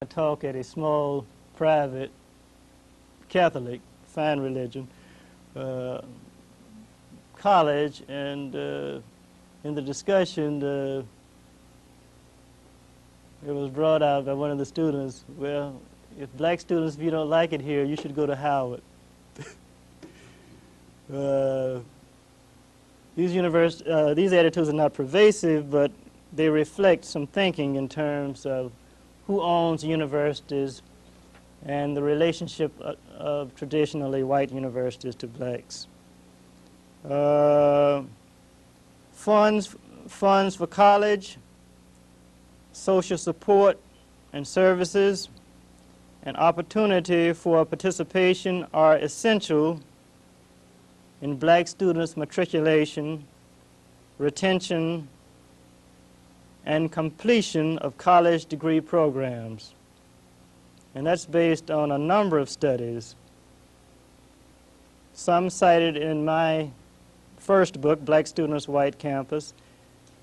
I talk at a small private Catholic, fine religion, college, and in the discussion it was brought out by one of the students, well, if black students, if you don't like it here, you should go to Howard. These attitudes are not pervasive, but they reflect some thinking in terms of who owns universities and the relationship of traditionally white universities to blacks. Funds for college, social support and services, and opportunity for participation are essential in black students' matriculation, retention, and completion of college degree programs. And that's based on a number of studies, some cited in my first book, Black Students, White Campus,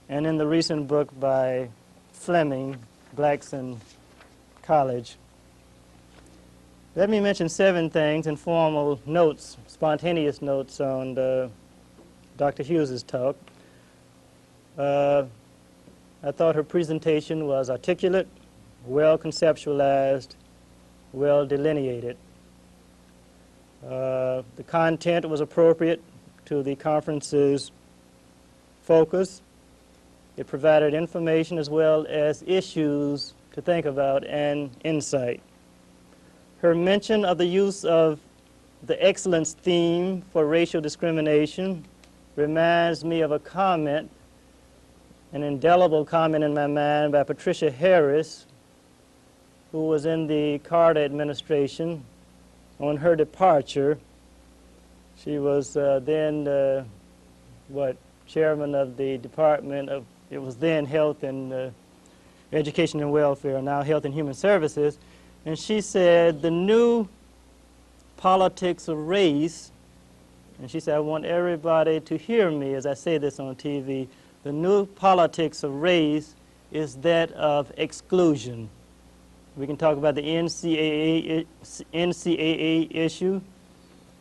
and in the recent book by Fleming, Blacks in College. Let me mention 7 things, informal notes, spontaneous notes on Dr. Hughes's talk. I thought her presentation was articulate, well conceptualized, well delineated. The content was appropriate to the conference's focus. It provided information as well as issues to think about and insight. Her mention of the use of the excellence theme for racial discrimination reminds me of a comment, an indelible comment in my mind by Patricia Harris, who was in the Carter administration. On her departure, she was then, chairman of the Department of, it was then Health and Education and Welfare, now Health and Human Services, and she said the new politics of race, and she said, I want everybody to hear me as I say this on TV, the new politics of race is that of exclusion. We can talk about the NCAA issue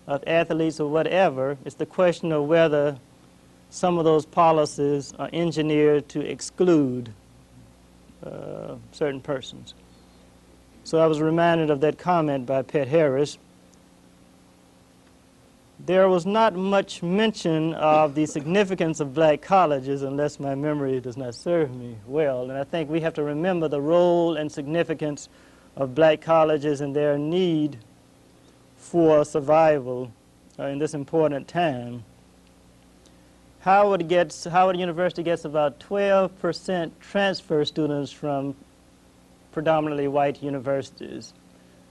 of athletes or whatever. It's the question of whether some of those policies are engineered to exclude certain persons. So I was reminded of that comment by Pat Harris. There was not much mention of the significance of black colleges, unless my memory does not serve me well. And I think we have to remember the role and significance of black colleges and their need for survival in this important time. Howard University gets about 12% transfer students from predominantly white universities,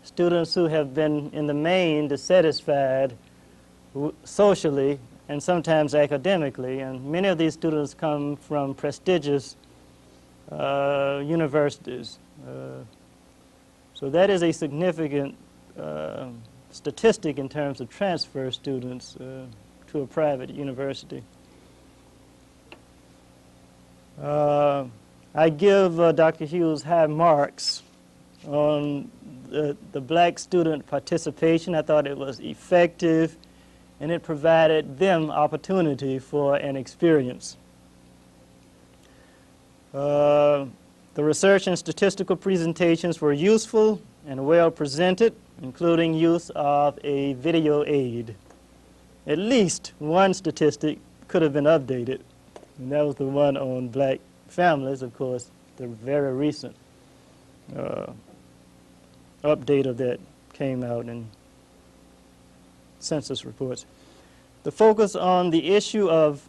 students who have been in the main dissatisfied socially and sometimes academically, and many of these students come from prestigious universities. So that is a significant statistic in terms of transfer students to a private university. I give Dr. Hughes high marks on the black student participation. I thought it was effective, and it provided them opportunity for an experience. The research and statistical presentations were useful and well presented, including use of a video aid. At least one statistic could have been updated, and that was the one on black families, of course, the very recent update of that came out in census reports. The focus on the issue of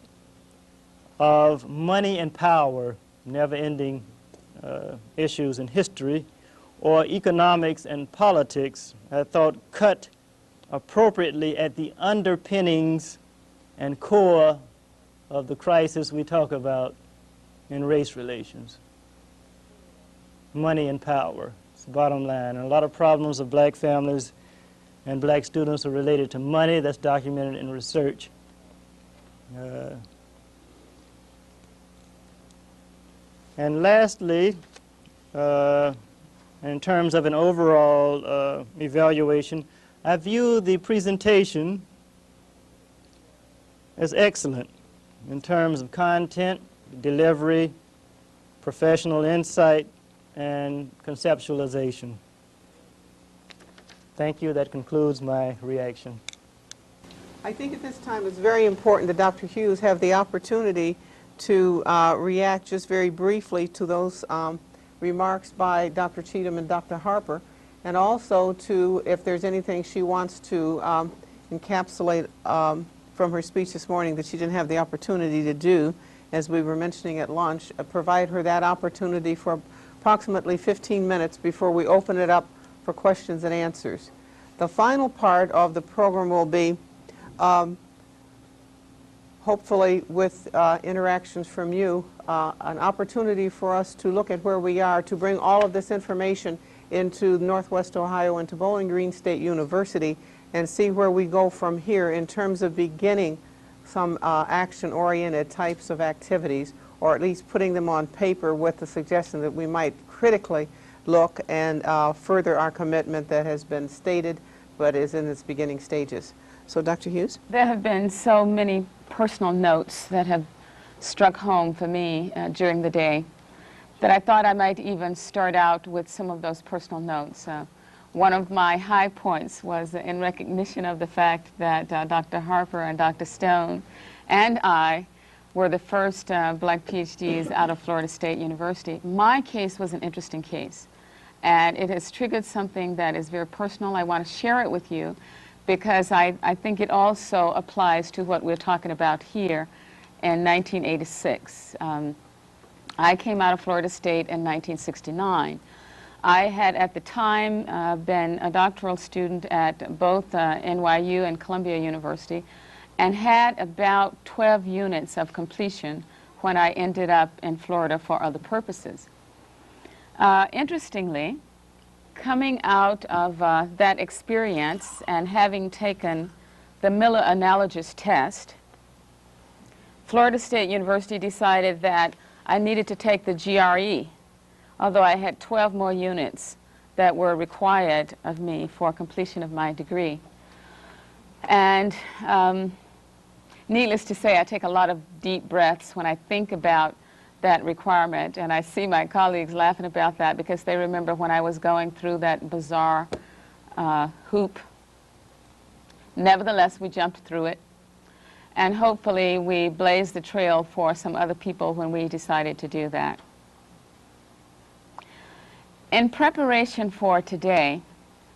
money and power, never-ending issues in history, or economics and politics, I thought cut appropriately at the underpinnings and core of the crisis we talk about in race relations. Money and power, it's the bottom line. And a lot of problems of black families and black students are related to money. That's documented in research. And lastly, And in terms of an overall evaluation, I view the presentation as excellent in terms of content, delivery, professional insight, and conceptualization. Thank you. That concludes my reaction. I think at this time it's very important that Dr. Hughes have the opportunity to react just very briefly to those remarks by Dr. Cheatham and Dr. Harper, and also to, if there's anything she wants to encapsulate from her speech this morning that she didn't have the opportunity to do, as we were mentioning at lunch, provide her that opportunity for approximately 15 minutes before we open it up for questions and answers. The final part of the program will be hopefully with interactions from you, an opportunity for us to look at where we are, to bring all of this information into Northwest Ohio and to Bowling Green State University and see where we go from here in terms of beginning some action-oriented types of activities, or at least putting them on paper with the suggestion that we might critically look and further our commitment that has been stated but is in its beginning stages. So, Dr. Hughes? There have been so many personal notes that have struck home for me during the day that I thought I might even start out with some of those personal notes. One of my high points was in recognition of the fact that Dr. Harper and Dr. Stone and I were the first black PhDs out of Florida State University. My case was an interesting case, and it has triggered something that is very personal. I want to share it with you because I think it also applies to what we're talking about here in 1986. I came out of Florida State in 1969. I had at the time been a doctoral student at both NYU and Columbia University and had about 12 units of completion when I ended up in Florida for other purposes. Interestingly, coming out of that experience and having taken the Miller Analogous Test, Florida State University decided that I needed to take the GRE, although I had 12 more units that were required of me for completion of my degree. And needless to say, I take a lot of deep breaths when I think about that requirement, and I see my colleagues laughing about that because they remember when I was going through that bizarre hoop. Nevertheless, we jumped through it, and hopefully we blazed the trail for some other people when we decided to do that. In preparation for today,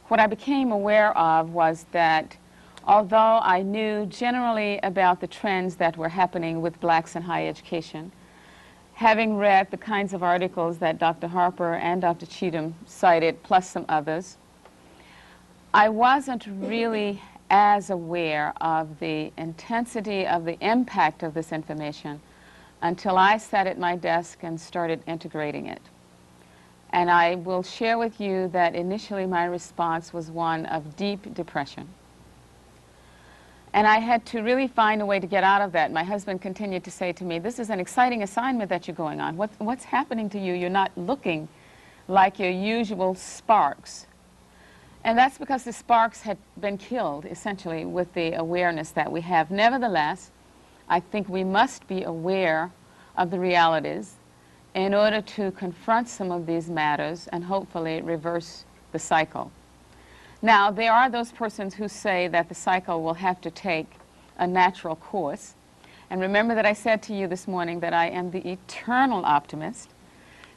what I became aware of was that although I knew generally about the trends that were happening with blacks in higher education, having read the kinds of articles that Dr. Harper and Dr. Cheatham cited, plus some others, I wasn't really as aware of the intensity of the impact of this information until I sat at my desk and started integrating it. And I will share with you that initially my response was one of deep depression. And I had to really find a way to get out of that. My husband continued to say to me, this is an exciting assignment that you're going on. What's happening to you? You're not looking like your usual sparks. And that's because the sparks had been killed, essentially, with the awareness that we have. Nevertheless, I think we must be aware of the realities in order to confront some of these matters and hopefully reverse the cycle. Now, there are those persons who say that the cycle will have to take a natural course. And remember that I said to you this morning that I am the eternal optimist.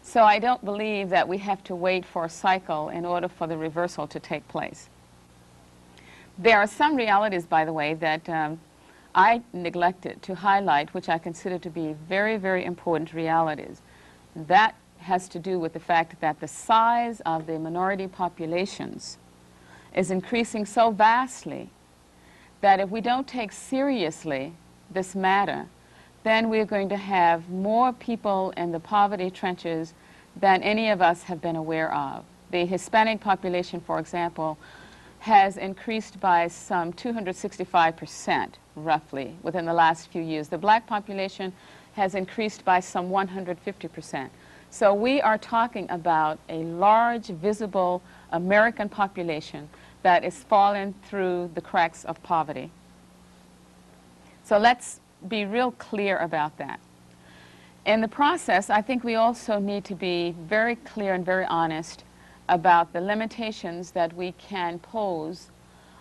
So I don't believe that we have to wait for a cycle in order for the reversal to take place. There are some realities, by the way, that I neglected to highlight, which I consider to be very, very important realities. That has to do with the fact that the size of the minority populations is increasing so vastly that if we don't take seriously this matter, then we're going to have more people in the poverty trenches than any of us have been aware of. The Hispanic population, for example, has increased by some 265%, roughly, within the last few years. The black population has increased by some 150%. So we are talking about a large, visible American population that is falling through the cracks of poverty. So let's be real clear about that. In the process, I think we also need to be very clear and very honest about the limitations that we can pose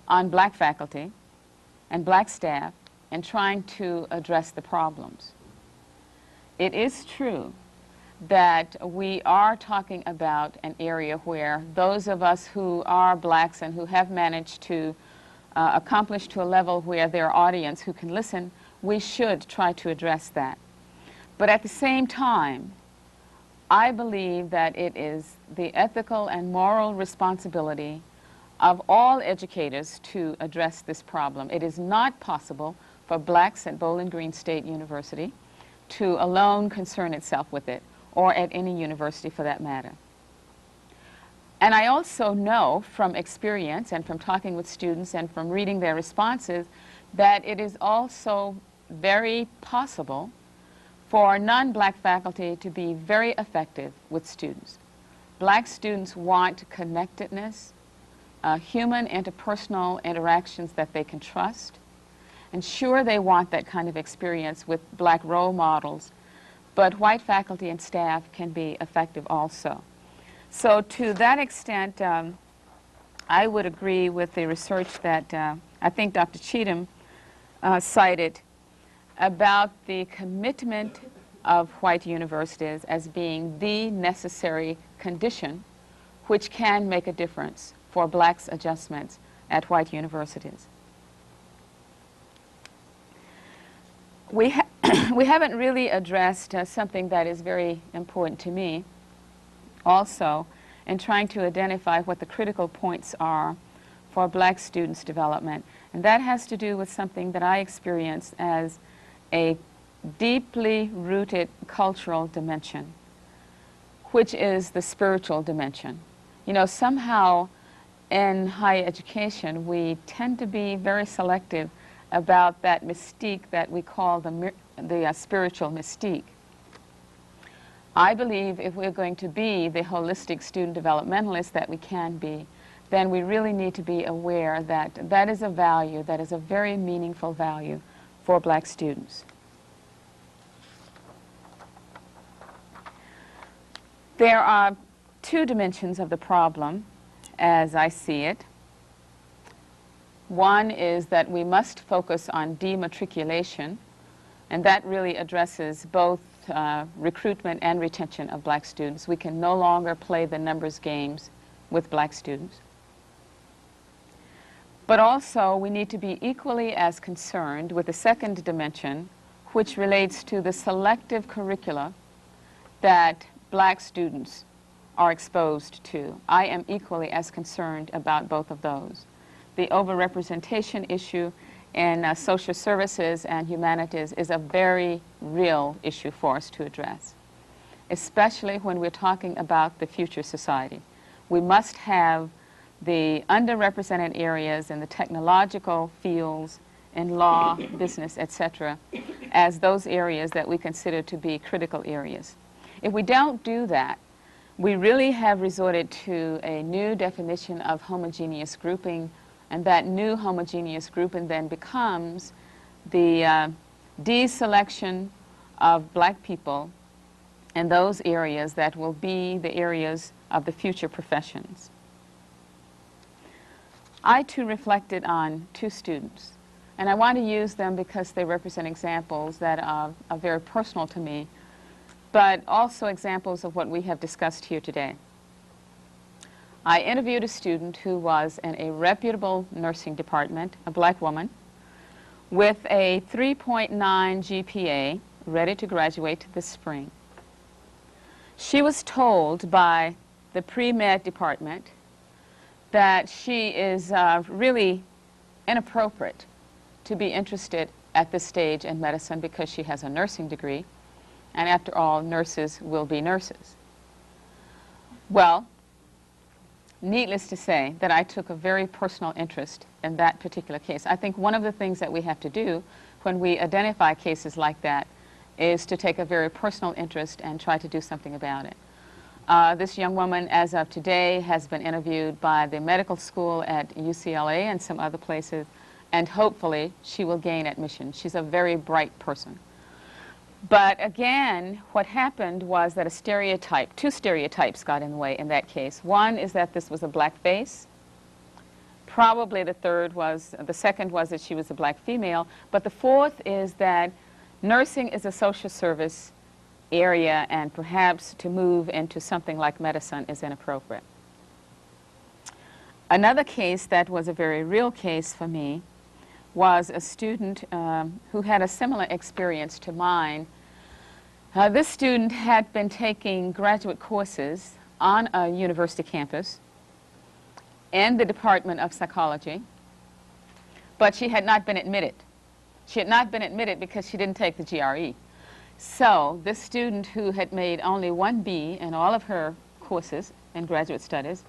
on black faculty and black staff in trying to address the problems. It is true that we are talking about an area where those of us who are blacks and who have managed to accomplish to a level where there are audience who can listen, we should try to address that. But at the same time, I believe that it is the ethical and moral responsibility of all educators to address this problem. It is not possible for blacks at Bowling Green State University to alone concern itself with it, or at any university for that matter. And I also know from experience and from talking with students and from reading their responses that it is also very possible for non-black faculty to be very effective with students. Black students want connectedness, human interpersonal interactions that they can trust, and sure, they want that kind of experience with black role models, but white faculty and staff can be effective also. So to that extent, I would agree with the research that I think Dr. Cheatham cited about the commitment of white universities as being the necessary condition which can make a difference for blacks' adjustments at white universities. We haven't really addressed something that is very important to me also in trying to identify what the critical points are for black students' development. And that has to do with something that I experienced as a deeply rooted cultural dimension, which is the spiritual dimension. You know, somehow in higher education, we tend to be very selective about that mystique that we call the spiritual mystique. I believe if we're going to be the holistic student developmentalist that we can be, then we really need to be aware that that is a value, that is a very meaningful value for black students. There are two dimensions of the problem as I see it. One is that we must focus on dematriculation, and that really addresses both recruitment and retention of black students. We can no longer play the numbers games with black students. But also, we need to be equally as concerned with the second dimension, which relates to the selective curricula that black students are exposed to. I am equally as concerned about both of those. The overrepresentation issue in social services and humanities is a very real issue for us to address, especially when we're talking about the future society. We must have the underrepresented areas in the technological fields, in law, business, etc., as those areas that we consider to be critical areas. If we don't do that, we really have resorted to a new definition of homogeneous grouping, and that new homogeneous grouping then becomes the deselection of black people in those areas that will be the areas of the future professions. I too reflected on two students, and I want to use them because they represent examples that are very personal to me, but also examples of what we have discussed here today. I interviewed a student who was in a reputable nursing department, a black woman, with a 3.9 GPA, ready to graduate this spring. She was told by the pre-med department that she is really inappropriate to be interested at this stage in medicine because she has a nursing degree, and after all, nurses will be nurses. Well, needless to say that I took a very personal interest in that particular case. I think one of the things that we have to do when we identify cases like that is to take a very personal interest and try to do something about it. This young woman, as of today, has been interviewed by the medical school at UCLA and some other places, and hopefully she will gain admission. She's a very bright person. But again, what happened was that two stereotypes got in the way in that case. One is that this was a black face. Probably the second was that she was a black female. But the fourth is that nursing is a social service area, and perhaps to move into something like medicine is inappropriate. Another case that was a very real case for me was a student who had a similar experience to mine. This student had been taking graduate courses on a university campus in the Department of Psychology, but she had not been admitted. She had not been admitted because she didn't take the GRE. So this student, who had made only 1B in all of her courses in graduate studies,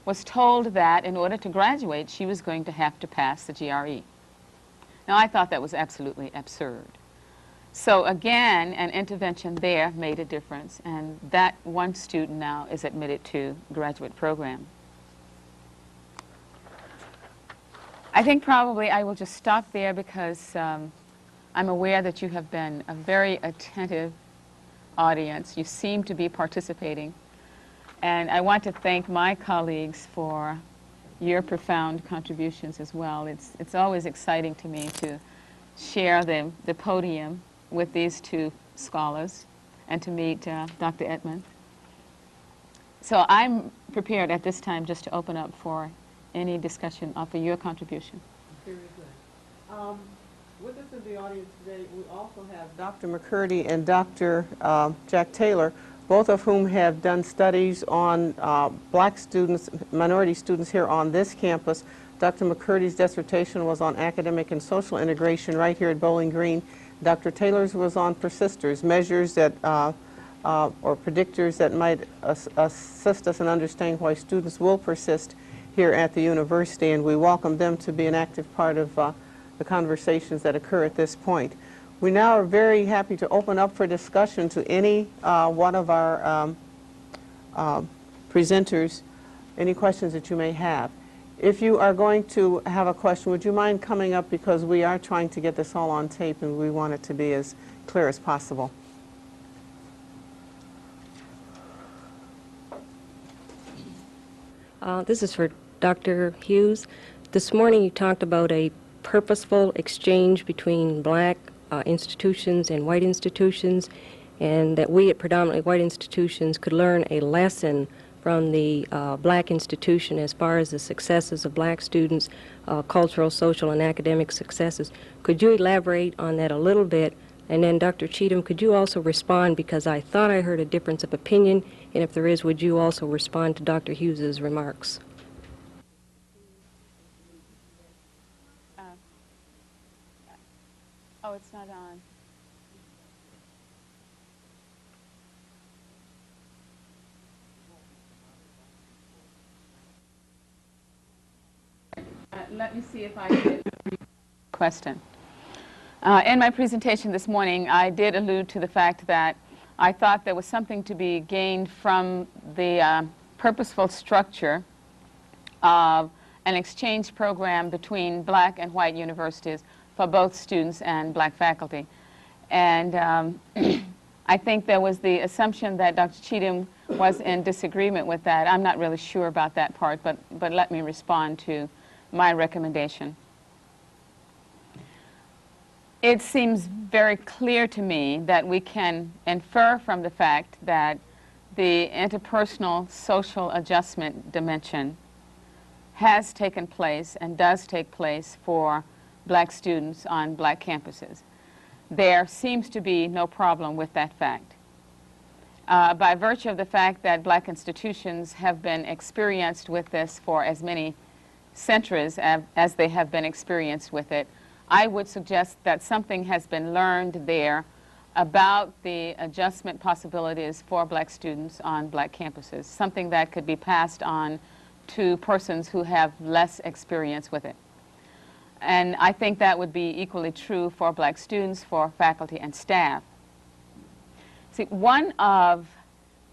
was told that in order to graduate, she was going to have to pass the GRE. Now, I thought that was absolutely absurd. So again, an intervention there made a difference, and that one student now is admitted to graduate program. I think probably I will just stop there because I'm aware that you have been a very attentive audience. You seem to be participating. And I want to thank my colleagues for your profound contributions as well. It's always exciting to me to share the podium with these two scholars and to meet Dr. Edmonds. So I'm prepared at this time just to open up for any discussion for your contribution. Very good. With us in the audience today, we also have Dr. McCurdy and Dr. Jack Taylor, both of whom have done studies on black students, minority students here on this campus. Dr. McCurdy's dissertation was on academic and social integration right here at Bowling Green. Dr. Taylor's was on persisters, measures that, or predictors that might assist us in understanding why students will persist here at the university, and we welcome them to be an active part of the conversations that occur at this point. We now are very happy to open up for discussion to any one of our presenters, any questions that you may have. If you are going to have a question, would you mind coming up, because we are trying to get this all on tape and we want it to be as clear as possible. This is for Dr. Hughes. This morning you talked about a purposeful exchange between black institutions and white institutions, and that we at predominantly white institutions could learn a lesson from the black institution as far as the successes of black students, cultural, social, and academic successes. Could you elaborate on that a little bit? And then Dr. Cheatham, could you also respond, because I thought I heard a difference of opinion, and if there is, would you also respond to Dr. Hughes's remarks? Oh, it's not on. Let me see if I can question. In my presentation this morning, I did allude to the fact that I thought there was something to be gained from the purposeful structure of an exchange program between black and white universities for both students and black faculty. And I think there was the assumption that Dr. Cheatham was in disagreement with that. I'm not really sure about that part, but let me respond to my recommendation. It seems very clear to me that we can infer from the fact that the interpersonal social adjustment dimension has taken place and does take place for black students on black campuses. There seems to be no problem with that fact. By virtue of the fact that black institutions have been experienced with this for as many centuries as they have been experienced with it, I would suggest that something has been learned there about the adjustment possibilities for black students on black campuses, something that could be passed on to persons who have less experience with it. And I think that would be equally true for black students, for faculty and staff. See, one of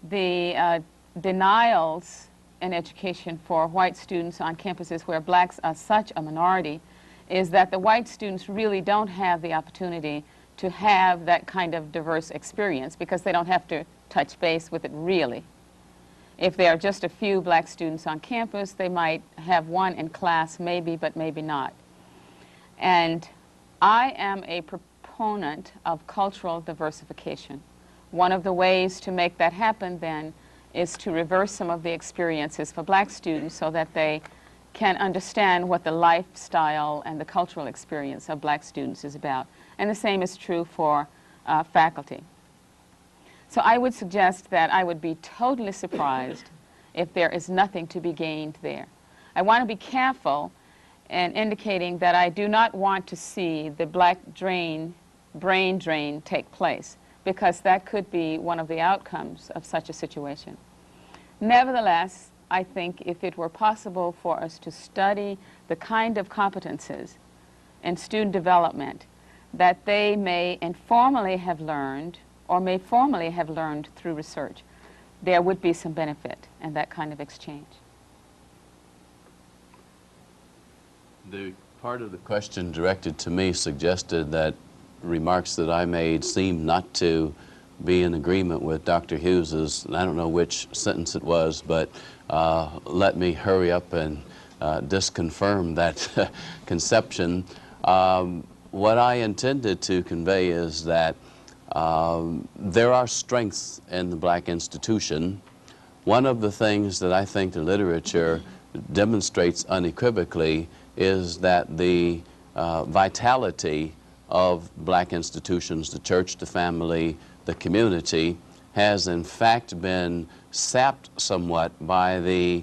the denials in education for white students on campuses where blacks are such a minority is that the white students really don't have the opportunity to have that kind of diverse experience because they don't have to touch base with it really. If there are just a few black students on campus, they might have one in class maybe, but maybe not. And I am a proponent of cultural diversification. One of the ways to make that happen then is to reverse some of the experiences for black students so that they can understand what the lifestyle and the cultural experience of black students is about. And the same is true for faculty. So I would suggest that I would be totally surprised if there is nothing to be gained there. I want to be careful in indicating that I do not want to see the black brain drain take place, because that could be one of the outcomes of such a situation. Nevertheless, I think if it were possible for us to study the kind of competences in student development that they may informally have learned or may formally have learned through research, there would be some benefit in that kind of exchange. The part of the question directed to me suggested that remarks that I made seemed not to be in agreement with Dr. Hughes's, and I don't know which sentence it was, but let me hurry up and disconfirm that conception. What I intended to convey is that there are strengths in the black institution. One of the things that I think the literature demonstrates unequivocally is that the vitality of black institutions, the church, the family, the community, has in fact been sapped somewhat by the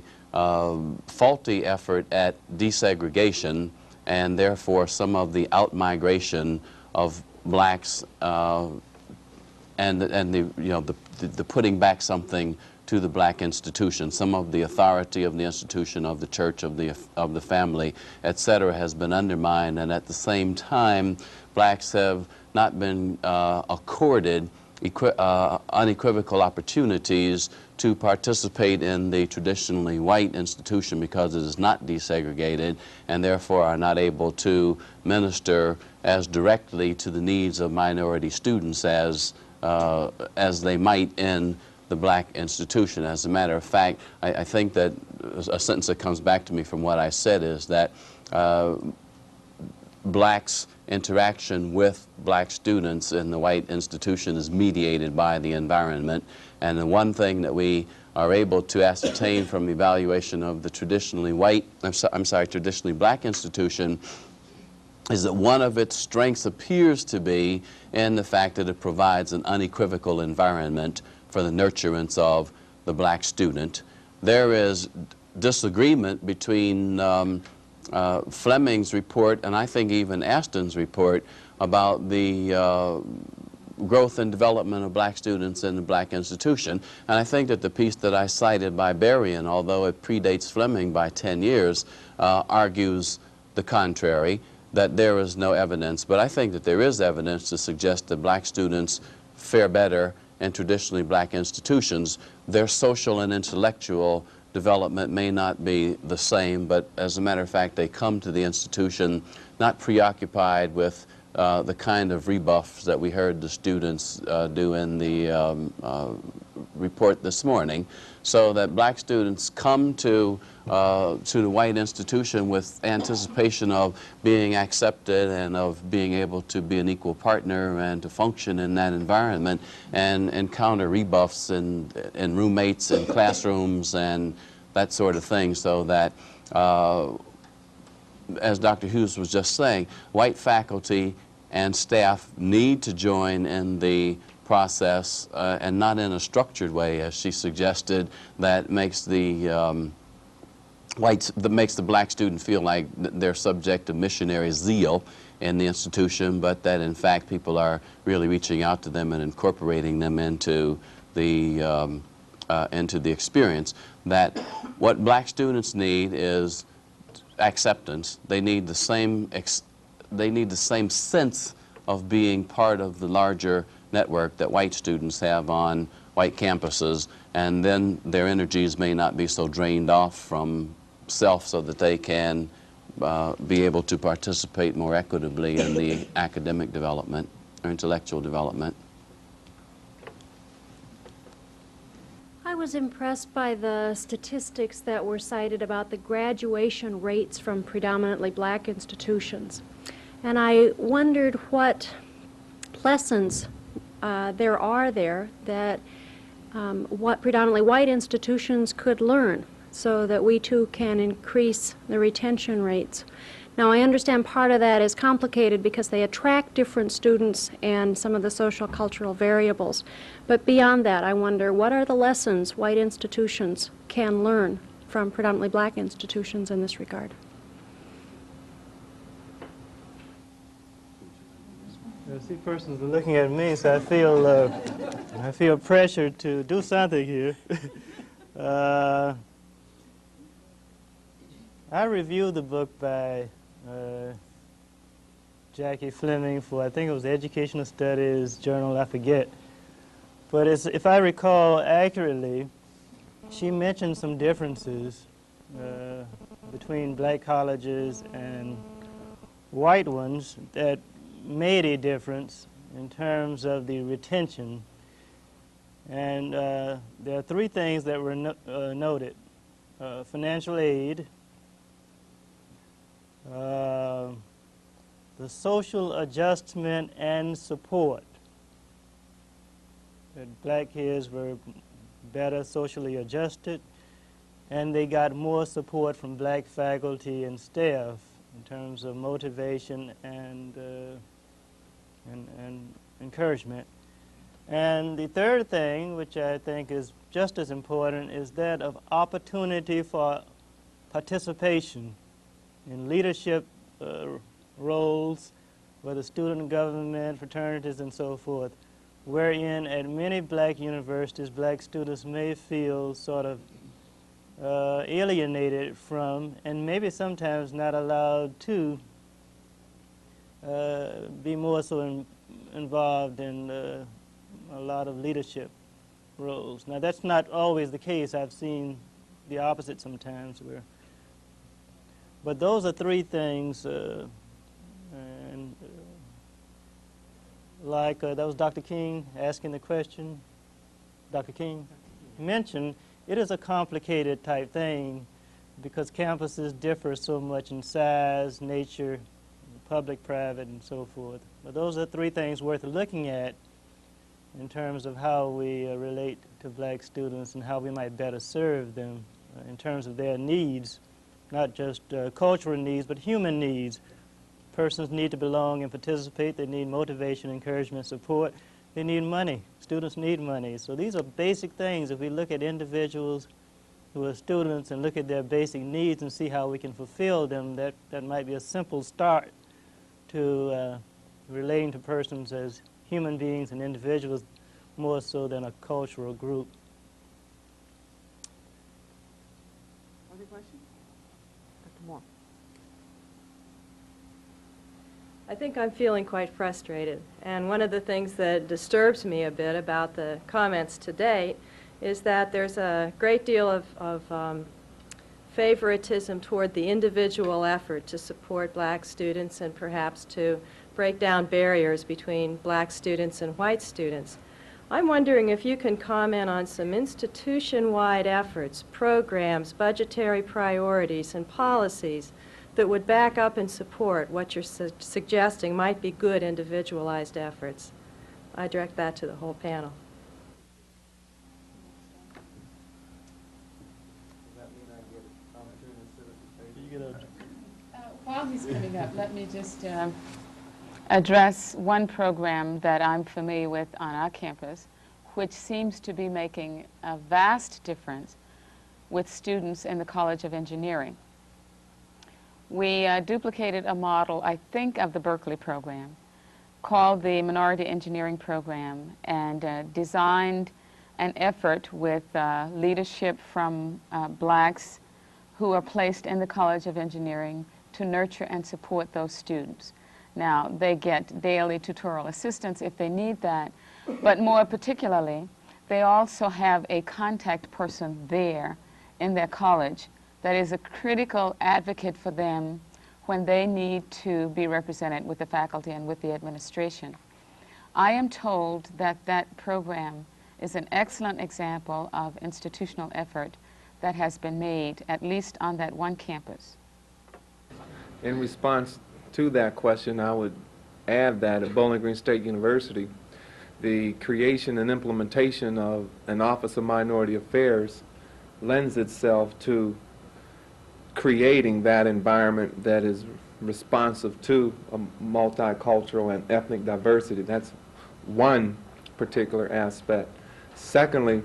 faulty effort at desegregation, and therefore some of the outmigration of blacks and the putting back something to the black institution. Some of the authority of the institution, of the church, of the family, etc., has been undermined, and at the same time blacks have not been accorded unequivocal opportunities to participate in the traditionally white institution because it is not desegregated, and therefore are not able to minister as directly to the needs of minority students as they might in the black institution. As a matter of fact, I think that a sentence that comes back to me from what I said is that blacks' interaction with black students in the white institution is mediated by the environment. And the one thing that we are able to ascertain from evaluation of the traditionally traditionally black institution is that one of its strengths appears to be in the fact that it provides an unequivocal environment for the nurturance of the black student. There is disagreement between Fleming's report and I think even Aston's report about the growth and development of black students in the black institution. And I think that the piece that I cited by Berrien, although it predates Fleming by 10 years, argues the contrary, that there is no evidence. But I think that there is evidence to suggest that black students fare better in traditionally black institutions. Their social and intellectual development may not be the same, but as a matter of fact, they come to the institution not preoccupied with the kind of rebuffs that we heard the students do in the report this morning, so that black students come to the white institution with anticipation of being accepted and of being able to be an equal partner and to function in that environment, and encounter rebuffs in roommates and classrooms and that sort of thing, so that as Dr. Hughes was just saying, white faculty and staff need to join in the process and not in a structured way, as she suggested, that makes the makes the black student feel like they're subject to missionary zeal in the institution, but that in fact people are really reaching out to them and incorporating them into the experience. That what black students need is acceptance. They need the same sense of being part of the larger network that white students have on white campuses, and then their energies may not be so drained off from self so that they can be able to participate more equitably in the academic development or intellectual development. I was impressed by the statistics that were cited about the graduation rates from predominantly black institutions. And I wondered what lessons there are there that what predominantly white institutions could learn so that we too can increase the retention rates. Now, I understand part of that is complicated because they attract different students and some of the social cultural variables. But beyond that, I wonder, what are the lessons white institutions can learn from predominantly black institutions in this regard? I see persons are looking at me, so I feel pressure to do something here. I reviewed the book by Jackie Fleming for, I think it was the Educational Studies Journal, I forget. But if I recall accurately, she mentioned some differences between black colleges and white ones that made a difference in terms of the retention. And there are three things that were noted. Financial aid, the social adjustment and support. That black kids were better socially adjusted, and they got more support from black faculty and staff in terms of motivation and encouragement. And the third thing, which I think is just as important, is that of opportunity for participation in leadership roles, whether student government, fraternities, and so forth, wherein at many black universities, black students may feel sort of alienated from, and maybe sometimes not allowed to be more so involved in a lot of leadership roles. Now, that's not always the case. I've seen the opposite sometimes. But those are three things, that was Dr. King asking the question. Dr. King mentioned it is a complicated type thing because campuses differ so much in size, nature, public, private, and so forth. But those are three things worth looking at in terms of how we relate to black students and how we might better serve them in terms of their needs, not just cultural needs, but human needs. Persons need to belong and participate. They need motivation, encouragement, support. They need money. Students need money. So these are basic things. If we look at individuals who are students and look at their basic needs and see how we can fulfill them, that might be a simple start to relating to persons as human beings and individuals more so than a cultural group. Other questions? Dr. Moore. I think I'm feeling quite frustrated, and one of the things that disturbs me a bit about the comments to date is that there's a great deal of favoritism toward the individual effort to support black students and perhaps to break down barriers between black students and white students. I'm wondering if you can comment on some institution-wide efforts, programs, budgetary priorities, and policies that would back up and support what you're suggesting might be good individualized efforts. I direct that to the whole panel. While he's coming up, let me just address one program that I'm familiar with on our campus, which seems to be making a vast difference with students in the College of Engineering. We duplicated a model, I think, of the Berkeley program called the Minority Engineering Program, and designed an effort with leadership from blacks who are placed in the College of Engineering to nurture and support those students. Now, they get daily tutorial assistance if they need that, but more particularly, they also have a contact person there in their college that is a critical advocate for them when they need to be represented with the faculty and with the administration. I am told that that program is an excellent example of institutional effort that has been made, at least on that one campus. In response to that question, I would add that at Bowling Green State University, the creation and implementation of an Office of Minority Affairs lends itself to creating that environment that is responsive to a multicultural and ethnic diversity. That's one particular aspect. Secondly,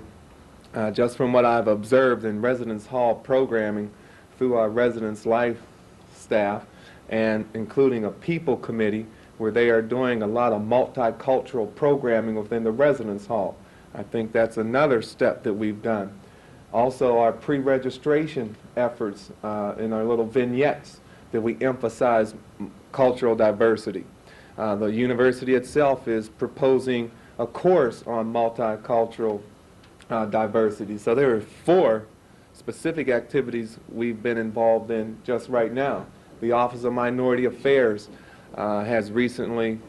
just from what I've observed in residence hall programming through our residence life staff, and including a people committee where they are doing a lot of multicultural programming within the residence hall. I think that's another step that we've done. Also, our pre-registration efforts in our little vignettes that we emphasize cultural diversity. The university itself is proposing a course on multicultural diversity. So there are 4 specific activities we've been involved in just right now. The Office of Minority Affairs had recently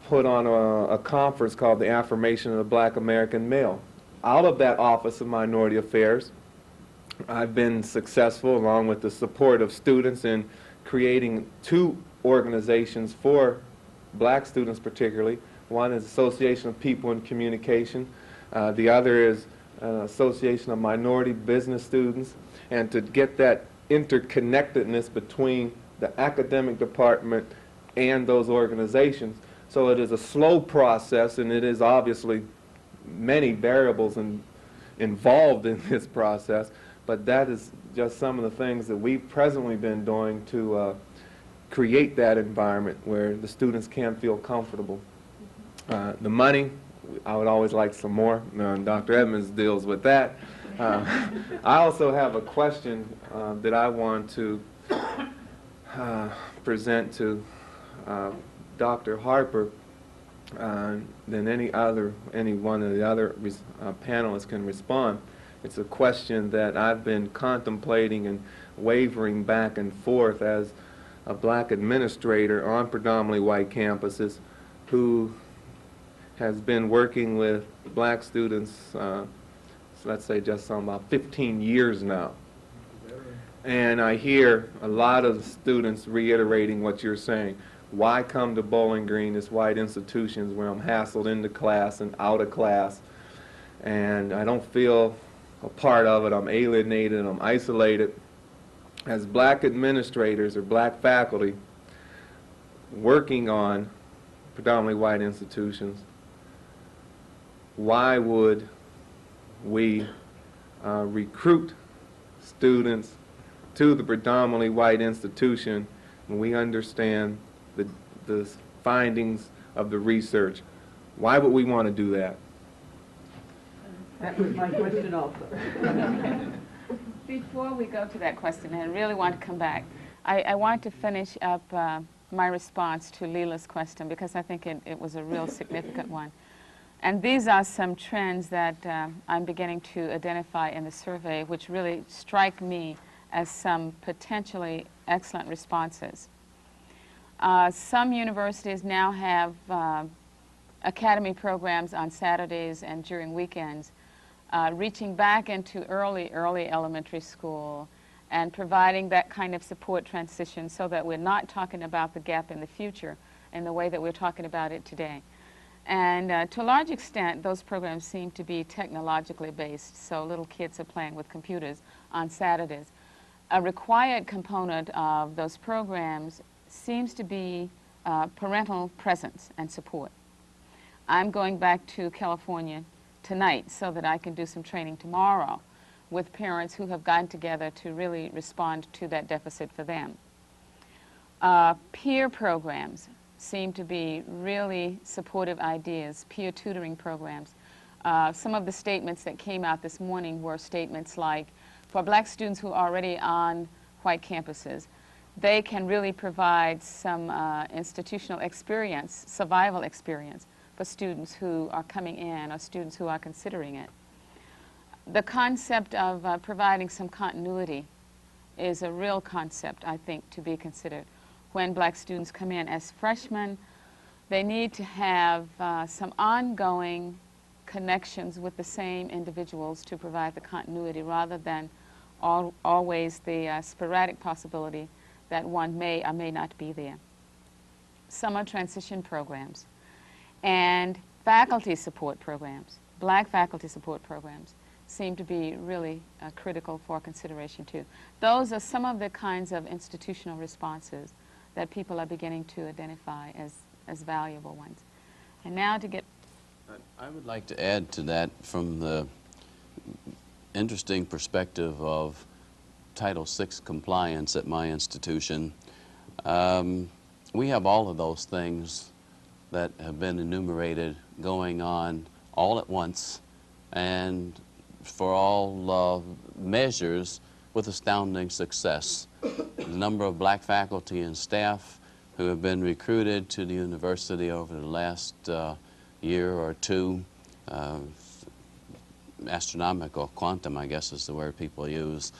put on a conference called the Affirmation of the Black American Male. Out of that Office of Minority Affairs, I've been successful, along with the support of students, in creating 2 organizations for black students particularly. One is Association of People in Communication. The other is Association of Minority Business Students. And to get that interconnectedness between the academic department and those organizations. So it is a slow process, and it is obviously many variables involved in this process, but that is just some of the things that we've presently been doing to create that environment where the students can feel comfortable. The money, I would always like some more. Dr. Edmonds deals with that. I also have a question that I want to present to Dr. Harper. Then any one of the other panelists can respond. It's a question that I've been contemplating and wavering back and forth as a black administrator on predominantly white campuses who has been working with black students, let's say just about 15 years now. And I hear a lot of students reiterating what you're saying. Why come to Bowling Green, this white institutions where I'm hassled into class and out of class, and I don't feel a part of it, I'm alienated, I'm isolated. As black administrators or black faculty working on predominantly white institutions, why would we recruit students to the predominantly white institution when we understand the findings of the research? Why would we want to do that? That was my question also. Before we go to that question, I really want to come back. I want to finish up my response to Leela's question because I think it was a real significant one. And these are some trends that I'm beginning to identify in the survey, which really strike me as some potentially excellent responses. Some universities now have academy programs on Saturdays and during weekends, reaching back into early elementary school and providing that kind of support transition so that we're not talking about the gap in the future in the way that we're talking about it today. And to a large extent, those programs seem to be technologically based, so little kids are playing with computers on Saturdays. A required component of those programs seems to be parental presence and support. I'm going back to California tonight so that I can do some training tomorrow with parents who have gotten together to really respond to that deficit for them. Peer programs seem to be really supportive ideas, peer tutoring programs. Some of the statements that came out this morning were statements like, for black students who are already on white campuses, they can really provide some institutional experience, survival experience for students who are coming in or students who are considering it. The concept of providing some continuity is a real concept, I think, to be considered. When black students come in as freshmen, they need to have some ongoing connections with the same individuals to provide the continuity rather than always the sporadic possibility that one may or may not be there. Summer transition programs and faculty support programs, black faculty support programs, seem to be really critical for consideration too. Those are some of the kinds of institutional responses that people are beginning to identify as valuable ones. And now to get... I would like to add to that from the interesting perspective of Title VI compliance at my institution. We have all of those things that have been enumerated going on all at once and for all measures with astounding success. The number of black faculty and staff who have been recruited to the university over the last year or two, astronomical, quantum I guess is the word people use,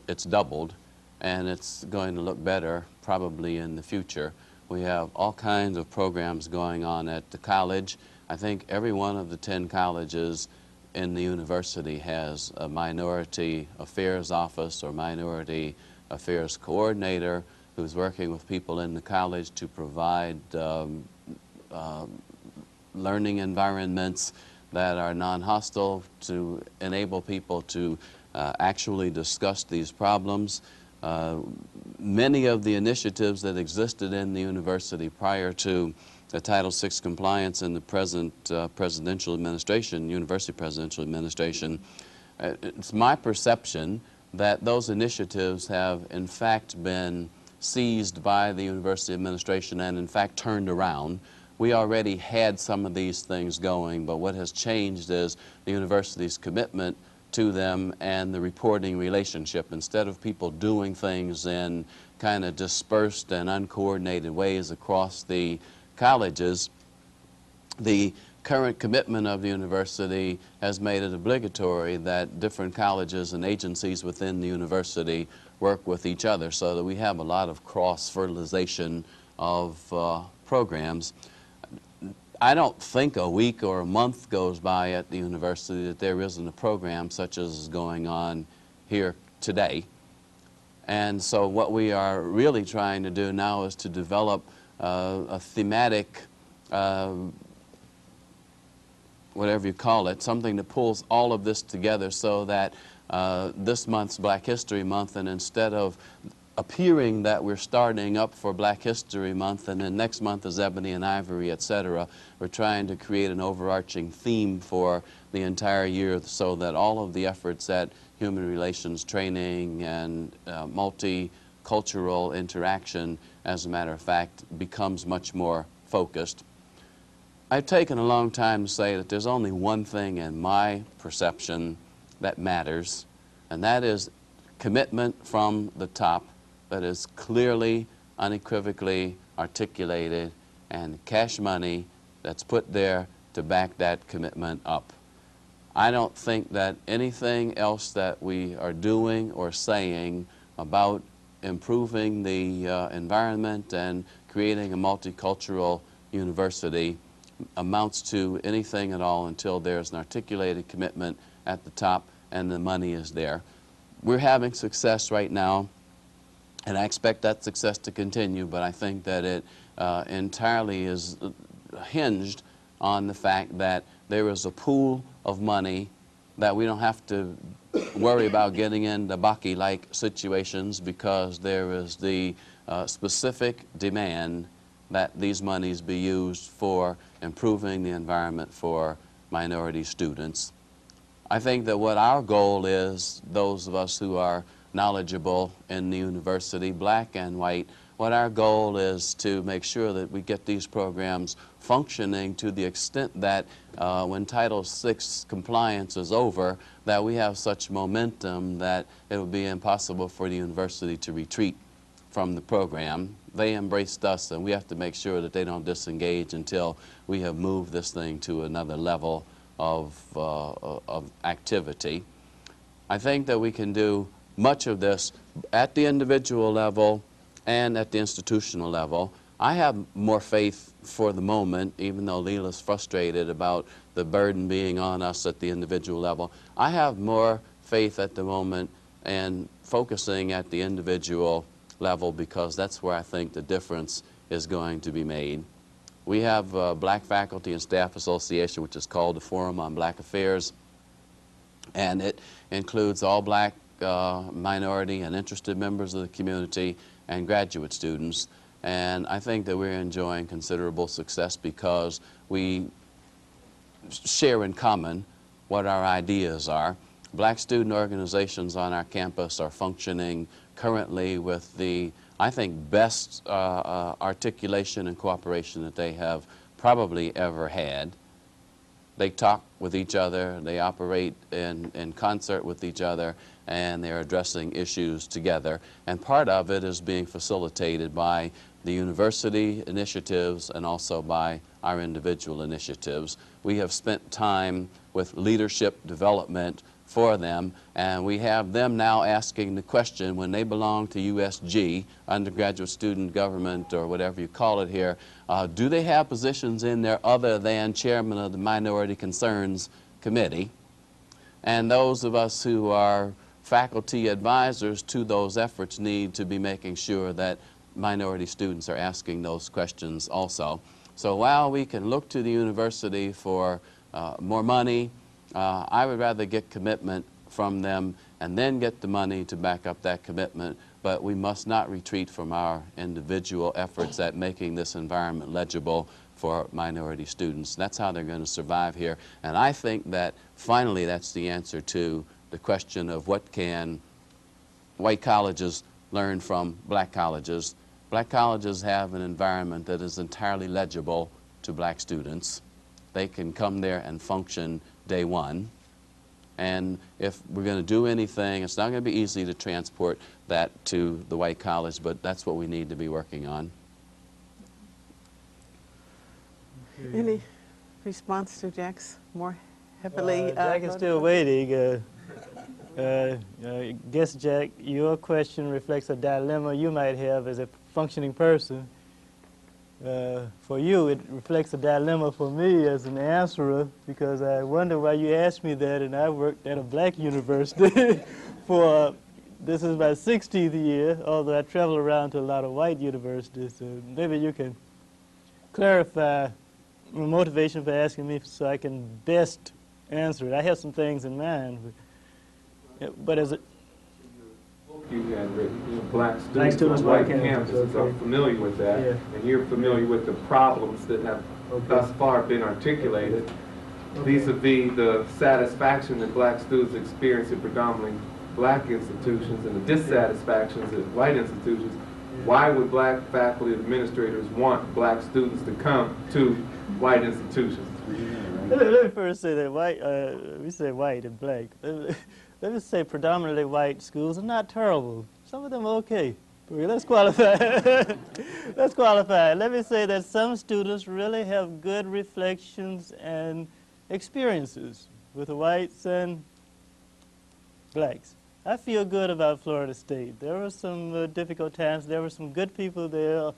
it's doubled, and it's going to look better probably in the future. We have all kinds of programs going on at the college. I think every one of the 10 colleges in the university has a minority affairs office or minority affairs coordinator who's working with people in the college to provide learning environments that are non-hostile to enable people to actually discuss these problems. Many of the initiatives that existed in the university prior to the Title VI compliance in the present presidential administration, university presidential administration, it's my perception that those initiatives have in fact been seized by the university administration and in fact turned around. We already had some of these things going, but what has changed is the university's commitment to them and the reporting relationship. Instead of people doing things in kind of dispersed and uncoordinated ways across the colleges, the current commitment of the university has made it obligatory that different colleges and agencies within the university work with each other so that we have a lot of cross-fertilization of programs. I don't think a week or a month goes by at the university that there isn't a program such as is going on here today. And so what we are really trying to do now is to develop a thematic, whatever you call it, something that pulls all of this together so that this month's Black History Month, and instead of appearing that we're starting up for Black History Month and then next month is Ebony and Ivory, etc., we're trying to create an overarching theme for the entire year so that all of the efforts at human relations training and multicultural interaction, as a matter of fact, becomes much more focused. I've taken a long time to say that there's only one thing in my perception that matters, and that is commitment from the top that is clearly, unequivocally articulated, and cash money that's put there to back that commitment up. I don't think that anything else that we are doing or saying about improving the environment and creating a multicultural university amounts to anything at all until there's an articulated commitment at the top and the money is there. We're having success right now, and I expect that success to continue, but I think that it entirely is hinged on the fact that there is a pool of money that we don't have to worry about getting into Baki-like situations because there is the specific demand that these monies be used for improving the environment for minority students. I think that what our goal is, those of us who are knowledgeable in the university, black and white, what our goal is to make sure that we get these programs functioning to the extent that when Title VI compliance is over, that we have such momentum that it will be impossible for the university to retreat from the program. They embraced us, and we have to make sure that they don't disengage until we have moved this thing to another level of activity. I think that we can do much of this at the individual level and at the institutional level. I have more faith for the moment, even though Leela's frustrated about the burden being on us at the individual level. I have more faith at the moment in focusing at the individual level, because that's where I think the difference is going to be made. We have a Black Faculty and Staff Association, which is called the Forum on Black Affairs, and it includes all black, minority, and interested members of the community and graduate students. And I think that we're enjoying considerable success because we share in common what our ideas are. Black student organizations on our campus are functioning currently with the, I think, best articulation and cooperation that they have probably ever had. They talk with each other, they operate in concert with each other, and they're addressing issues together. And part of it is being facilitated by the university initiatives and also by our individual initiatives. We have spent time with leadership development for them, and we have them now asking the question, when they belong to USG, undergraduate student government or whatever you call it here, do they have positions in there other than chairman of the Minority Concerns Committee? And those of us who are faculty advisors to those efforts need to be making sure that minority students are asking those questions also. So while we can look to the university for more money, I would rather get commitment from them and then get the money to back up that commitment, but we must not retreat from our individual efforts at making this environment legible for minority students. That's how they're going to survive here. And I think that finally that's the answer to the question of what can white colleges learn from black colleges. Black colleges have an environment that is entirely legible to black students. They can come there and function day one. And if we're going to do anything, it's not going to be easy to transport that to the white college, but that's what we need to be working on. Any response to Jack's more heavily? Jack is still waiting. Guess, Jack, your question reflects a dilemma you might have as a functioning person. For you, it reflects a dilemma for me as an answerer, because I wonder why you asked me that, and I worked at a black university for, this is my 16th year, although I travel around to a lot of white universities. So maybe you can clarify your motivation for asking me so I can best answer it. I have some things in mind, but as a You had written, black students on white campuses are familiar with that, and you're familiar with the problems that have thus far been articulated vis-a-vis the satisfaction that black students experience in predominantly black institutions and the dissatisfactions at white institutions. Why would black faculty and administrators want black students to come to white institutions? Let me first say that white, we say white and black. Let me say predominantly white schools are not terrible. Some of them are okay. Let's qualify. Let's qualify. Let me say that some students really have good reflections and experiences with the whites and blacks. I feel good about Florida State. There were some difficult times. There were some good people there,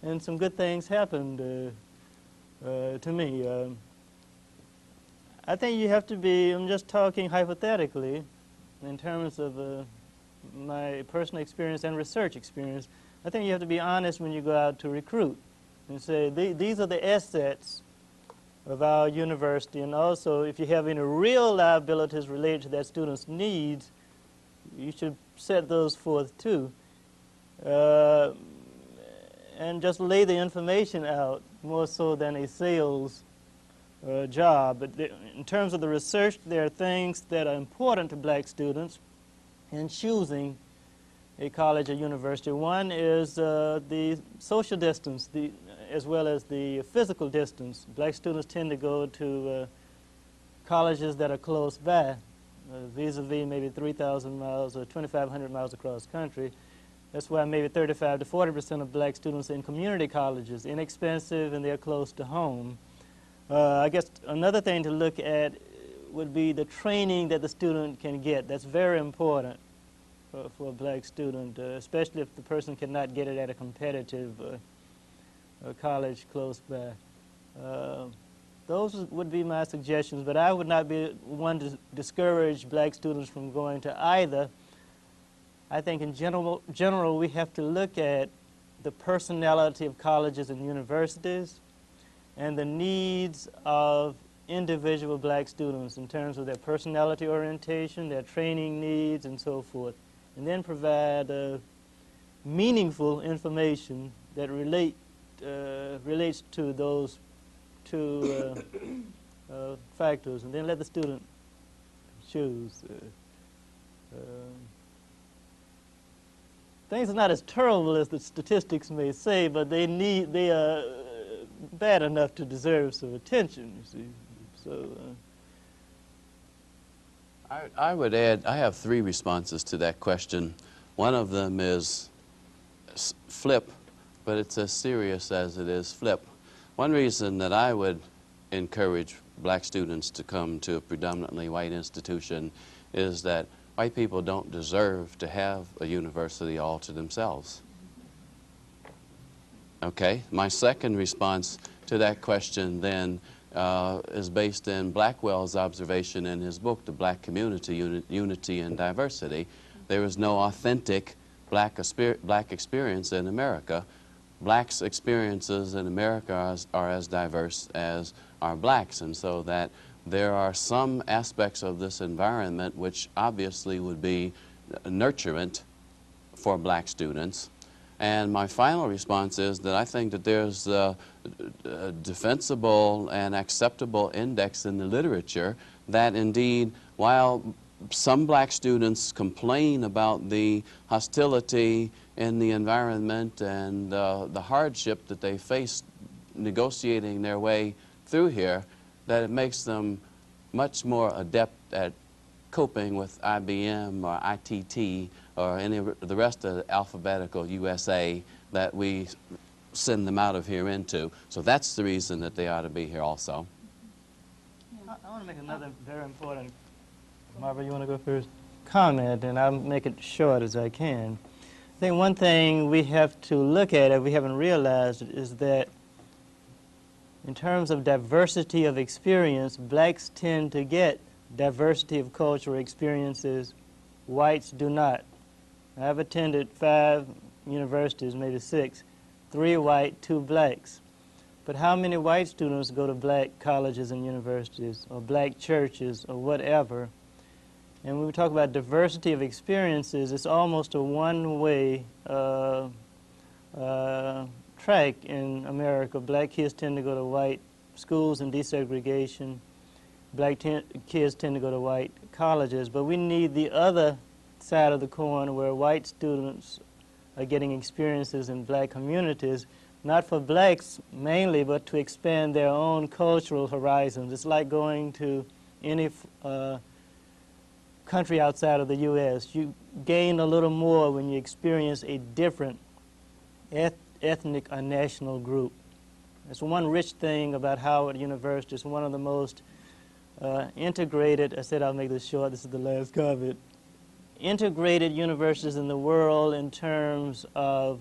and some good things happened to me. I think you have to be, I'm just talking hypothetically, in terms of my personal experience and research experience. I think you have to be honest when you go out to recruit and say, these are the assets of our university, and also if you have any real liabilities related to that student's needs, you should set those forth too. And just lay the information out more so than a sales job. But in terms of the research, there are things that are important to black students in choosing a college or university. One is the social distance, as well as the physical distance. Black students tend to go to colleges that are close by, vis-a-vis maybe 3,000 miles or 2,500 miles across country. That's why maybe 35 to 40% of black students are in community colleges, inexpensive and they're close to home. I guess another thing to look at would be the training that the student can get. That's very important for a black student, especially if the person cannot get it at a competitive college close by. Those would be my suggestions, but I would not be one to discourage black students from going to either. I think in general we have to look at the personality of colleges and universities and the needs of individual black students in terms of their personality orientation, their training needs, and so forth, and then provide meaningful information that relates to those two factors, and then let the student choose. Things are not as terrible as the statistics may say, but they are bad enough to deserve some attention, you see. So, I would add, I have 3 responses to that question. One of them is flip, but it's as serious as it is flip. One reason that I would encourage black students to come to a predominantly white institution is that white people don't deserve to have a university all to themselves. Okay, my second response to that question then is based in Blackwell's observation in his book, The Black Community, Unity and Diversity. There is no authentic black experience in America. Blacks' experiences in America are as diverse as are blacks, and so that there are some aspects of this environment which obviously would be nurturant for black students. And my final response is that I think that there's a defensible and acceptable index in the literature that indeed, while some black students complain about the hostility in the environment and the hardship that they face negotiating their way through here, that it makes them much more adept at coping with IBM or ITT or any of the rest of the alphabetical USA that we send them out of here into. So that's the reason that they ought to be here also. I want to make another very important, Marva, you want to go first? Comment, and I'll make it short as I can. I think one thing we have to look at, if we haven't realized it, is that in terms of diversity of experience, blacks tend to get diversity of cultural experiences, whites do not. I've attended 5 universities, maybe 6, 3 white, 2 blacks. But how many white students go to black colleges and universities or black churches or whatever? And when we talk about diversity of experiences, it's almost a one-way track in America. Black kids tend to go to white schools and desegregation. Black kids tend to go to white colleges. But we need the other side of the coin where white students are getting experiences in black communities, not for blacks mainly, but to expand their own cultural horizons. It's like going to any country outside of the U.S. You gain a little more when you experience a different ethnic or national group. That's one rich thing about Howard University. It's one of the most integrated, I said I'll make this short, this is the last comment, integrated universities in the world in terms of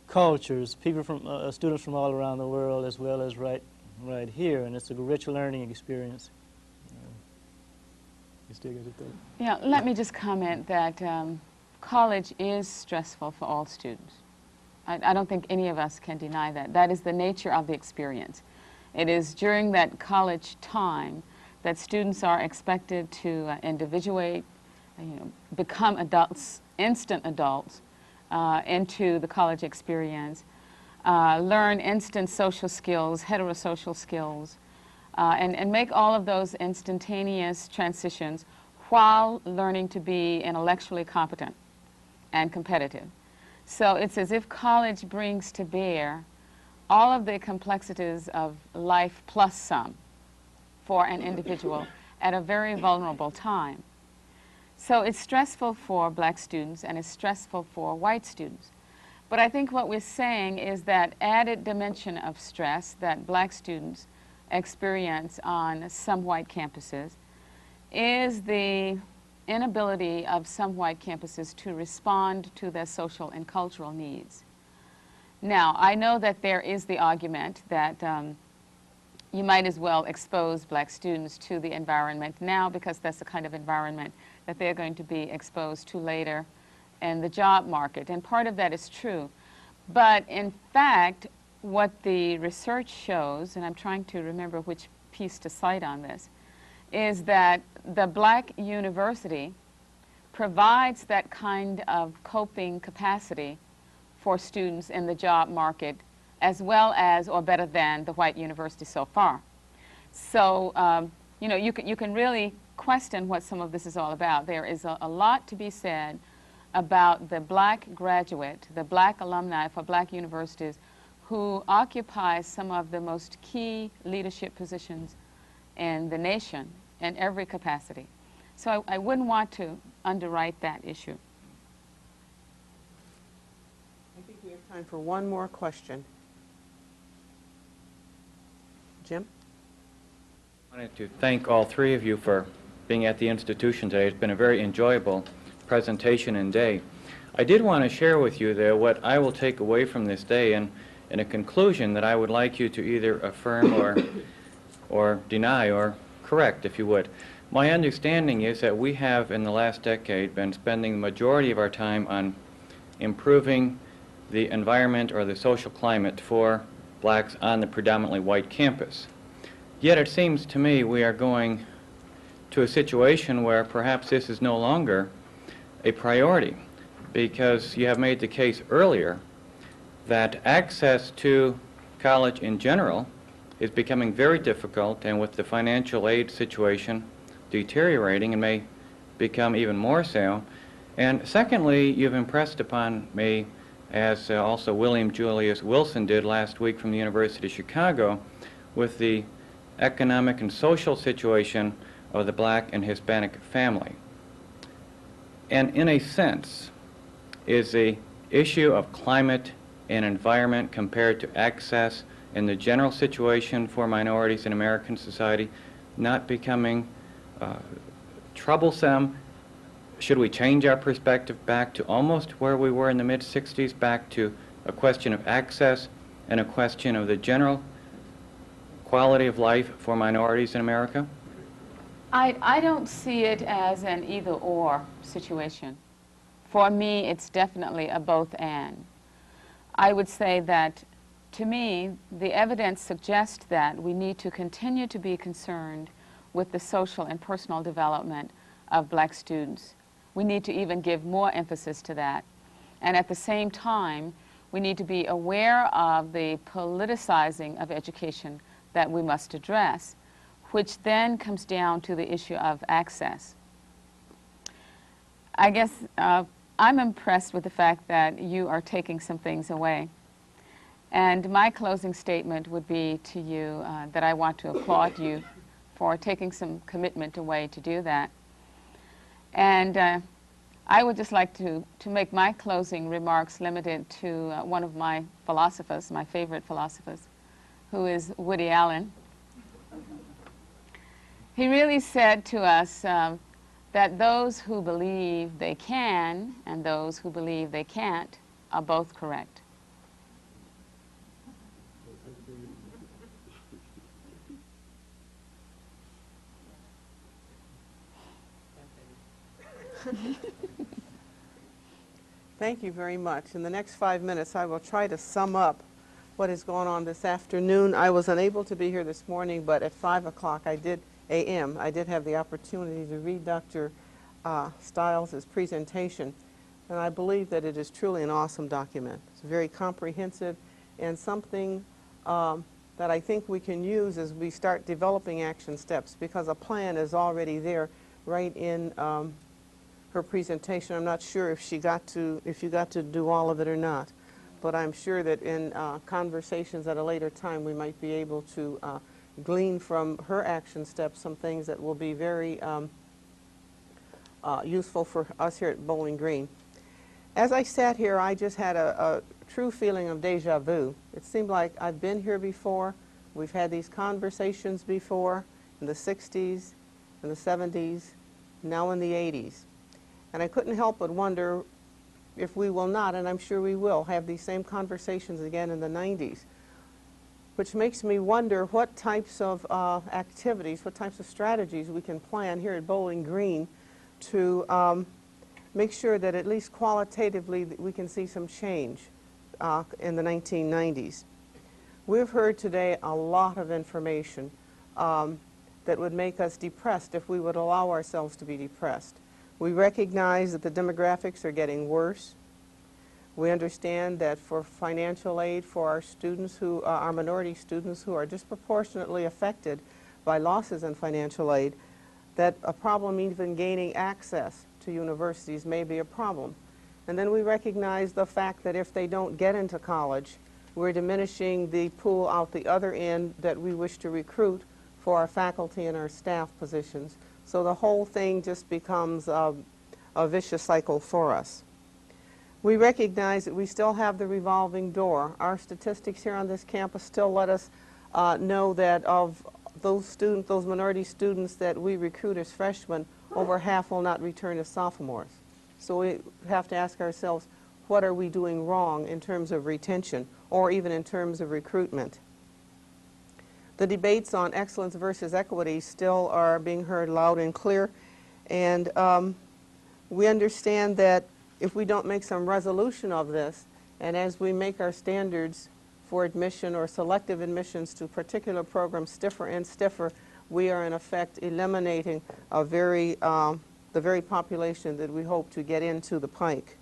cultures, people from, students from all around the world as well as right here, and it's a rich learning experience. You still got your thought? Yeah, let me just comment that college is stressful for all students. I don't think any of us can deny that. That is the nature of the experience. It is during that college time that students are expected to individuate, become adults, instant adults, into the college experience, learn instant social skills, heterosocial skills, and make all of those instantaneous transitions while learning to be intellectually competent and competitive. So it's as if college brings to bear all of the complexities of life plus some for an individual at a very vulnerable time. So it's stressful for black students and it's stressful for white students. But I think what we're saying is that added dimension of stress that black students experience on some white campuses is the inability of some white campuses to respond to their social and cultural needs. Now, I know that there is the argument that you might as well expose black students to the environment now because that's the kind of environment that they're going to be exposed to later in the job market. And part of that is true. But in fact, what the research shows, and I'm trying to remember which piece to cite on this, is that the black university provides that kind of coping capacity for students in the job market as well as or better than the white university so far. So, you know, you can really question what some of this is all about. There is a lot to be said about the black graduate, the black alumni for black universities who occupy some of the most key leadership positions in the nation in every capacity. So I wouldn't want to underwrite that issue. I think we have time for one more question. Jim? I wanted to thank all three of you for being at the institution today. It's been a very enjoyable presentation and day. I did want to share with you, though, what I will take away from this day and a conclusion that I would like you to either affirm or deny or correct, if you would. My understanding is that we have, in the last decade, been spending the majority of our time on improving the environment or the social climate for blacks on the predominantly white campus. Yet it seems to me we are going to a situation where perhaps this is no longer a priority, because you have made the case earlier that access to college in general is becoming very difficult, and with the financial aid situation deteriorating and may become even more so. And secondly, you've impressed upon me, as also William Julius Wilson did last week from the University of Chicago, with the economic and social situation of the black and Hispanic family. And in a sense, is the issue of climate and environment compared to access in the general situation for minorities in American society not becoming troublesome? Should we change our perspective back to almost where we were in the mid-60s, back to a question of access and a question of the general quality of life for minorities in America? I don't see it as an either-or situation. For me, it's definitely a both-and. I would say that, to me, the evidence suggests that we need to continue to be concerned with the social and personal development of black students. We need to even give more emphasis to that. And at the same time, we need to be aware of the politicizing of education that we must address, which then comes down to the issue of access. I guess I'm impressed with the fact that you are taking some things away. And my closing statement would be to you that I want to applaud you for taking some commitment away to do that. And I would just like to make my closing remarks limited to one of my philosophers, my favorite philosophers, who is Woody Allen. He really said to us that those who believe they can and those who believe they can't are both correct. Thank you very much. In the next 5 minutes, I will try to sum up what is going on this afternoon. I was unable to be here this morning, but at 5 o'clock a.m., I did have the opportunity to read Dr. Stiles' presentation, and I believe that it is truly an awesome document. It's very comprehensive and something that I think we can use as we start developing action steps, because a plan is already there right in her presentation. I'm not sure if you got to do all of it or not, but I'm sure that in conversations at a later time we might be able to glean from her action steps some things that will be very useful for us here at Bowling Green. As I sat here, I just had a true feeling of deja vu. It seemed like I've been here before. We've had these conversations before in the 60s, in the 70s, now in the 80s. And I couldn't help but wonder if we will not, and I'm sure we will, have these same conversations again in the 90s, which makes me wonder what types of activities, what types of strategies we can plan here at Bowling Green to make sure that at least qualitatively we can see some change in the 1990s. We've heard today a lot of information that would make us depressed if we would allow ourselves to be depressed. We recognize that the demographics are getting worse. We understand that for financial aid for our students who are minority students who are disproportionately affected by losses in financial aid, that a problem even gaining access to universities may be a problem. And then we recognize the fact that if they don't get into college, we're diminishing the pool out the other end that we wish to recruit for our faculty and our staff positions. So the whole thing just becomes a vicious cycle for us. We recognize that we still have the revolving door. Our statistics here on this campus still let us know that of those students, those minority students that we recruit as freshmen, over half will not return as sophomores. So we have to ask ourselves, what are we doing wrong in terms of retention or even in terms of recruitment? The debates on excellence versus equity still are being heard loud and clear, and we understand that if we don't make some resolution of this, and as we make our standards for admission or selective admissions to particular programs stiffer and stiffer, we are in effect eliminating the very population that we hope to get into the pike.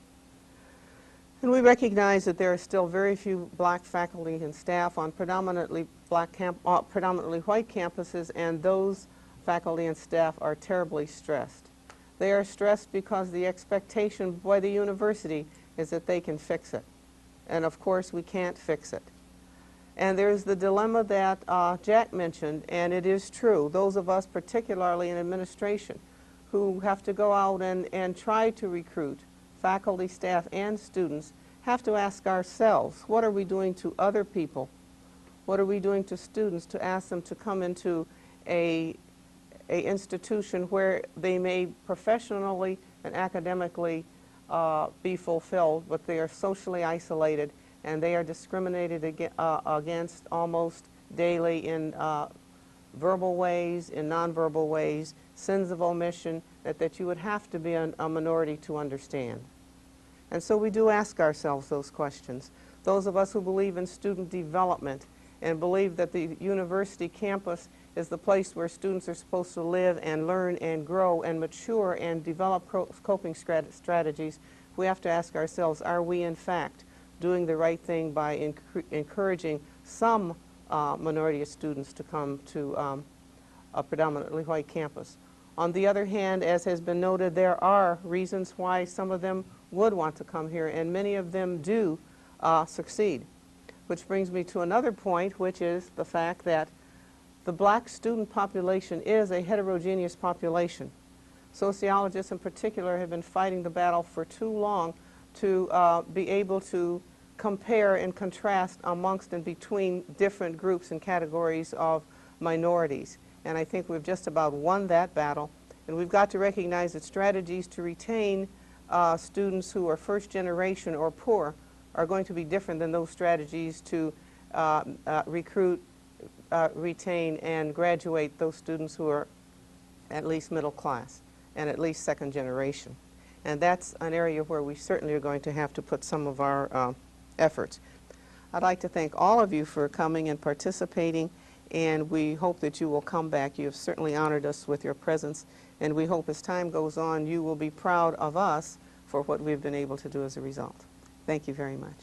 And we recognize that there are still very few black faculty and staff on predominantly white campuses, and those faculty and staff are terribly stressed. They are stressed because the expectation by the university is that they can fix it. And of course we can't fix it. And there's the dilemma that Jack mentioned, and it is true. Those of us, particularly in administration, who have to go out and try to recruit faculty, staff, and students, have to ask ourselves, what are we doing to other people? What are we doing to students to ask them to come into a institution where they may professionally and academically be fulfilled, but they are socially isolated and they are discriminated against almost daily in verbal ways, in nonverbal ways, sins of omission that you would have to be a minority to understand. And so we do ask ourselves those questions. Those of us who believe in student development and believe that the university campus is the place where students are supposed to live and learn and grow and mature and develop coping strategies, we have to ask ourselves, are we in fact doing the right thing by encouraging some minority of students to come to a predominantly white campus? On the other hand, as has been noted, there are reasons why some of them would want to come here, and many of them do succeed. Which brings me to another point, which is the fact that the black student population is a heterogeneous population. Sociologists in particular have been fighting the battle for too long to be able to compare and contrast amongst and between different groups and categories of minorities. And I think we've just about won that battle. And we've got to recognize that strategies to retain students who are first generation or poor are going to be different than those strategies to recruit, retain, and graduate those students who are at least middle class and at least second generation. And that's an area where we certainly are going to have to put some of our efforts. I'd like to thank all of you for coming and participating, and we hope that you will come back. You have certainly honored us with your presence, and we hope as time goes on you will be proud of us for what we've been able to do as a result. Thank you very much.